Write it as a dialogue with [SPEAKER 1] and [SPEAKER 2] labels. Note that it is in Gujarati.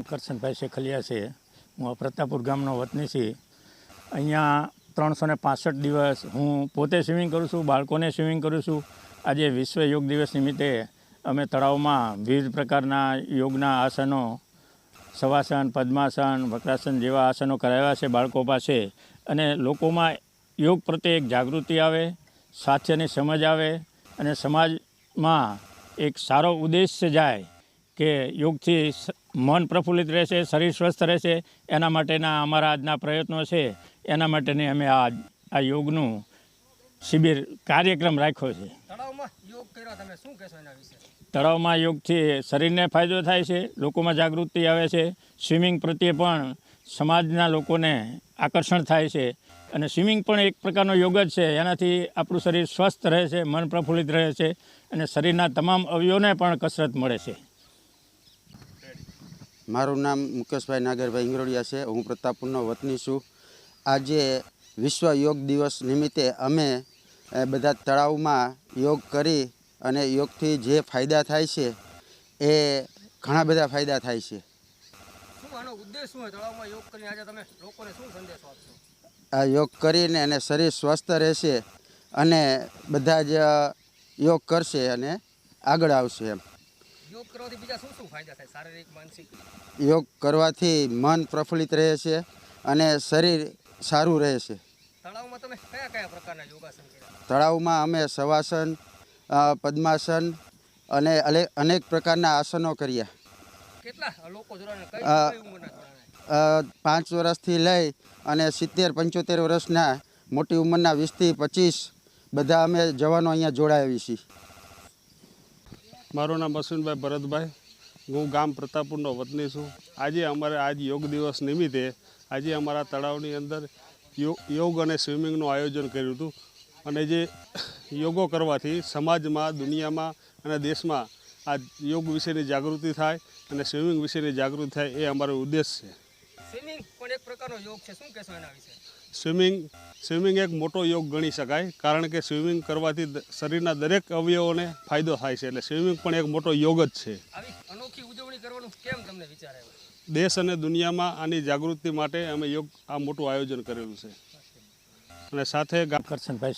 [SPEAKER 1] કરશનભાઈ શેખલિયા છે। હું આ પ્રતાપપુર ગામનો વતની છું। અહીંયા 365 દિવસ હું પોતે સ્વિમિંગ કરું છું, બાળકોને સ્વિમિંગ કરું છું। આજે વિશ્વ યોગ દિવસ નિમિત્તે અમે તળાવમાં વિવિધ પ્રકારના યોગના આસનો, શવાસન, પદ્માસન, વક્રાસન જેવા આસનો કરાવ્યા છે બાળકો પાસે, અને લોકોમાં યોગ પ્રત્યે એક જાગૃતિ આવે, સ્વાસ્થ્યની સમજ આવે અને સમાજમાં એક સારો ઉદ્દેશ્ય જાય કે યોગથી મન પ્રફુલ્લિત રહેશે, શરીર સ્વસ્થ રહેશે। એના માટેના અમારા આજના પ્રયત્નો છે। એના માટેની અમે આ યોગનું શિબિર કાર્યક્રમ રાખ્યો છે। તળાવમાં યોગથી શરીરને ફાયદો થાય છે, લોકોમાં જાગૃતિ આવે છે, સ્વિમિંગ પ્રત્યે પણ સમાજના લોકોને આકર્ષણ થાય છે। અને સ્વિમિંગ પણ એક પ્રકારનો યોગ જ છે। એનાથી આપણું શરીર સ્વસ્થ રહે છે, મન પ્રફુલ્લિત રહે છે અને શરીરના તમામ અવયવોને પણ કસરત મળે છે।
[SPEAKER 2] મારું નામ મુકેશભાઈ નાગરભાઈ ઇંગરોડિયા છે। હું પ્રતાપપુરનો વતની છું। આજે વિશ્વ યોગ દિવસ નિમિત્તે અમે બધા તળાવમાં યોગ કરી અને યોગથી જે ફાયદા થાય છે એ ઘણા બધા ફાયદા થાય છે। આ યોગ કરીને અને શરીર સ્વસ્થ રહેશે અને બધા જ યોગ કરશે અને આગળ આવશે એમ। યોગ કરવાથી મન પ્રફુલ્લિત રહે છે અને શરીર સારું રહે છે। તળાવમાં અમે શવાસન, પદ્માસન અને અનેક પ્રકારના આસનો કર્યા। 5 વર્ષથી લઈ અને 70-75 વર્ષના મોટી ઉંમરના 20થી 25 બધા અમે જવાનો અહીંયા જોડાયા છીએ।
[SPEAKER 3] મારું નામ અશ્વિનભાઈ ભરતભાઈ, હું ગામ પ્રતાપપુરનો વતની છું। આજે અમારે યોગ દિવસ નિમિત્તે આજે અમારા તળાવની અંદર યોગ અને સ્વિમિંગનું આયોજન કર્યું હતું। અને જે યોગો કરવાથી સમાજમાં, દુનિયામાં અને દેશમાં આ યોગ વિશેની જાગૃતિ થાય અને સ્વિમિંગ વિશેની જાગૃતિ થાય એ અમારો ઉદ્દેશ છે। સ્વિમિંગ એક મોટો યોગ ગણી શકાય, કારણ કે સ્વિમિંગ કરવાથી શરીરના દરેક અવયવોને ફાયદો થાય છે, એટલે સ્વિમિંગ પણ એક મોટો યોગ જ છે। દેશ અને દુનિયામાં આની જાગૃતિ માટે અમે આ મોટું આયોજન કરેલું છે। અને સાથે કરશનભાઈ